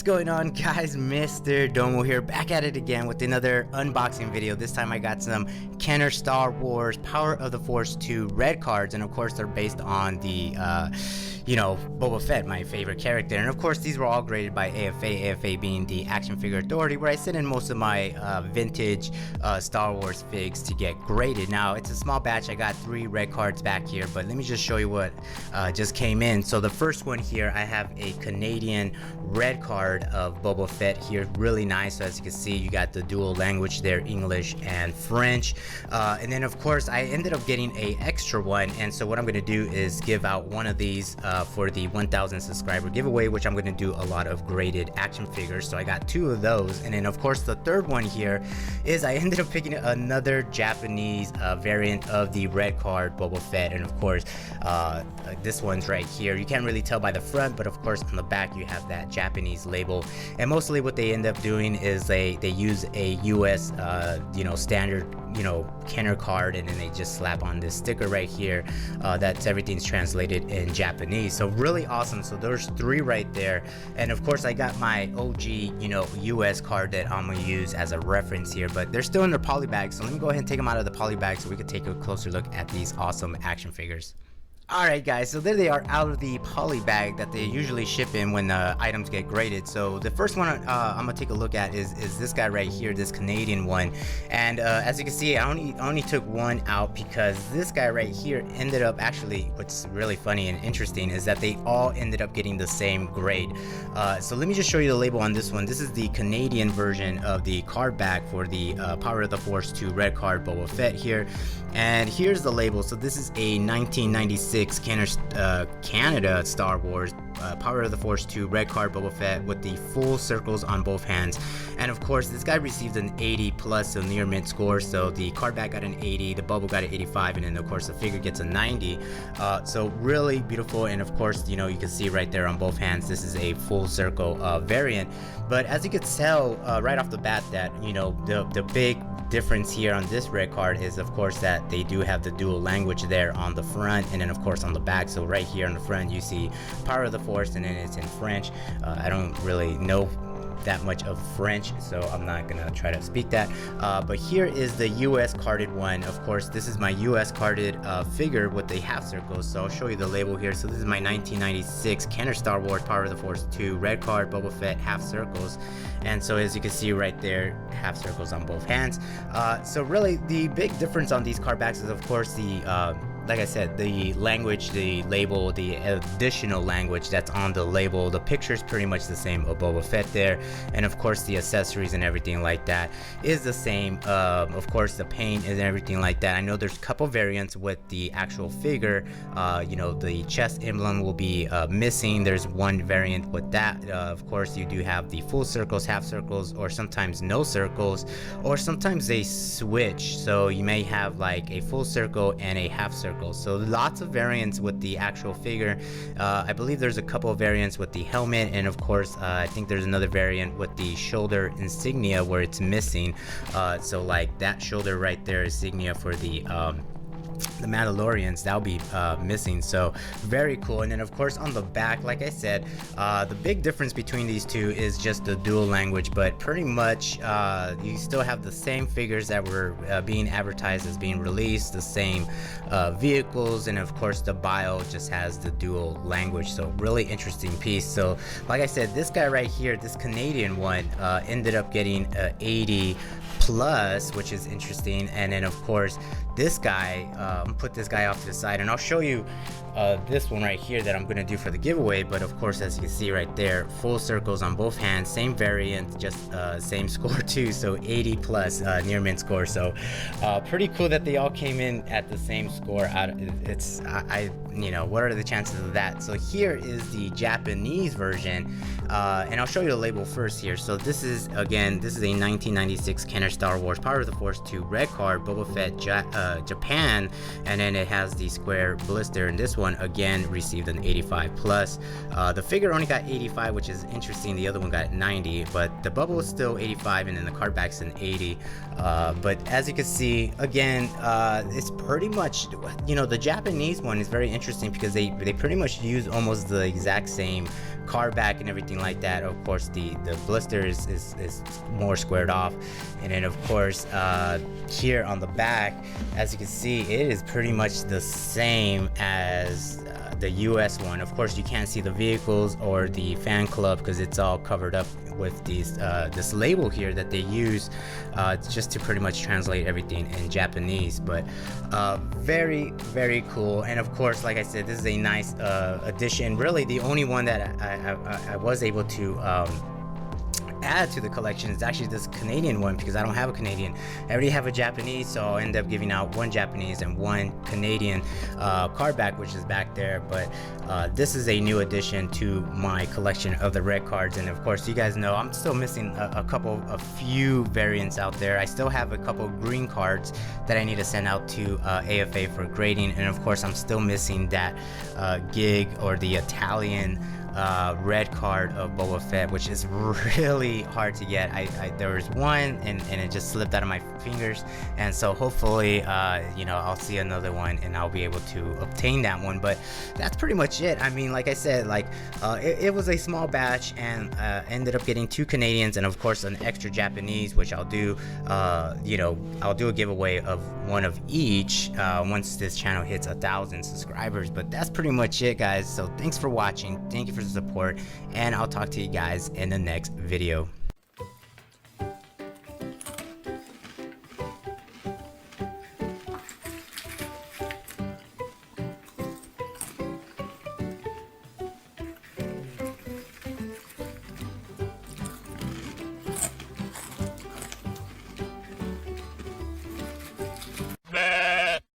going on, guys? Mr. Domo here, back at it again with another unboxing video. This time I got some Kenner Star Wars Power of the Force 2 red cards, and of course they're based on the Boba Fett, my favorite character. And of course these were all graded by AFA being the action figure authority, where I send in most of my vintage Star Wars figs to get graded. Now it's a small batch, I got 3 red cards back here, but let me just show you what just came in. So the first one here, I have a Canadian red card of Boba Fett here, really nice. So as you can see, you got the dual language there, English and French, and then of course I ended up getting a extra one, and so what I'm going to do is give out one of these for the 1000 subscriber giveaway, which I'm going to do a lot of graded action figures. So I got 2 of those, and then of course the third one here is I ended up picking another Japanese variant of the red card Boba Fett, and of course this one's right here. You can't really tell by the front, but of course on the back you have that Japanese label, and mostly what they end up doing is they use a US standard Kenner card, and then they just slap on this sticker right here that's everything's translated in Japanese. So really awesome. So there's 3 right there, and of course I got my OG US card that I'm gonna use as a reference here, but they're still in their poly bag. So let me go ahead and take them out of the poly bag so we can take a closer look at these awesome action figures. Alright guys, so there they are out of the poly bag that they usually ship in when items get graded. So the first one I'm gonna take a look at is this guy right here, this Canadian one, and as you can see, I only took one out because this guy right here ended up, actually what's really funny and interesting is that they all ended up getting the same grade. So let me just show you the label on this one. This is the Canadian version of the card back for the Power of the Force 2 red card Boba Fett here, and here's the label. So this is a 1996 Canada Star Wars Power of the Force 2 red card Boba Fett with the full circles on both hands, and of course this guy received an 80 plus, so near mint score. So the card back got an 80, the bubble got an 85, and then of course the figure gets a 90. So really beautiful, and of course you can see right there on both hands this is a full circle variant. But as you can tell right off the bat that the big difference here on this red card is of course that they do have the dual language there on the front, and then of course on the back. So right here on the front you see Power of the Force, and then it's in French. I don't really know that much of French, so I'm not gonna try to speak that, but here is the US carded one. Of course this is my US carded figure with the half circles, so I'll show you the label here. So this is my 1996 Kenner Star Wars Power of the Force 2 red card Boba Fett half circles, and so as you can see right there, half circles on both hands. So really the big difference on these card backs is of course the like I said, the language, the label, the additional language that's on the label. The picture is pretty much the same of Boba Fett there, and of course the accessories and everything like that is the same. Of course the paint and everything like that. I know there's a couple variants with the actual figure. The chest emblem will be missing. There's one variant with that. Of course you do have the full circles, half circles, or sometimes no circles, or sometimes they switch. So you may have like a full circle and a half circle. So lots of variants with the actual figure. I believe there's a couple of variants with the helmet, and of course I think there's another variant with the shoulder insignia where it's missing. So like that shoulder right there, insignia for the Mandalorians, that'll be missing. So very cool. And then of course on the back, like I said, the big difference between these two is just the dual language, but pretty much you still have the same figures that were being advertised as being released, the same vehicles, and of course the bio just has the dual language. So really interesting piece. So like I said, this guy right here, this Canadian one, ended up getting 80 plus, which is interesting. And then of course this guy, put this guy off to the side, and I'll show you this one right here that I'm gonna do for the giveaway. But of course as you can see right there, full circles on both hands, same variant, just same score too, so 80 plus, near mint score. So pretty cool that they all came in at the same score. What are the chances of that? So here is the Japanese version, and I'll show you the label first here. So this is a 1996 Kenner Star Wars Power of the Force 2 red card Boba Fett Japan, and then it has the square blister, and this one again received an 85 plus. The figure only got 85, which is interesting. The other one got 90, but the bubble is still 85, and then the card back's an 80. But as you can see, again, it's pretty much, the Japanese one is very interesting because they pretty much use almost the exact same card back and everything like that. Of course, the blister is more squared off, and then of course here on the back, as you can see, it is pretty much the same as the US one. Of course, you can't see the vehicles or the fan club because it's all covered up with these this label here that they use just to pretty much translate everything in Japanese. But very cool. And of course, like I said, this is a nice addition. Really, the only one that I was able to add to the collection is actually this Canadian one, because I don't have a Canadian. I already have a Japanese, so I'll end up giving out one Japanese and one Canadian card back, which is back there. But this is a new addition to my collection of the red cards. And of course, you guys know I'm still missing a few variants out there. I still have a couple green cards that I need to send out to AFA for grading, and of course I'm still missing that gig or the Italian red card of Boba Fett, which is really hard to get. There was one and it just slipped out of my fingers, and so hopefully you know, I'll see another one and I'll be able to obtain that one. But that's pretty much it. I mean, like I said, like it was a small batch, and ended up getting 2 Canadians and of course an extra Japanese, which I'll do you know, I'll do a giveaway of one of each once this channel hits 1,000 subscribers. But that's pretty much it, guys. So thanks for watching, thank you for the support, and I'll talk to you guys in the next video.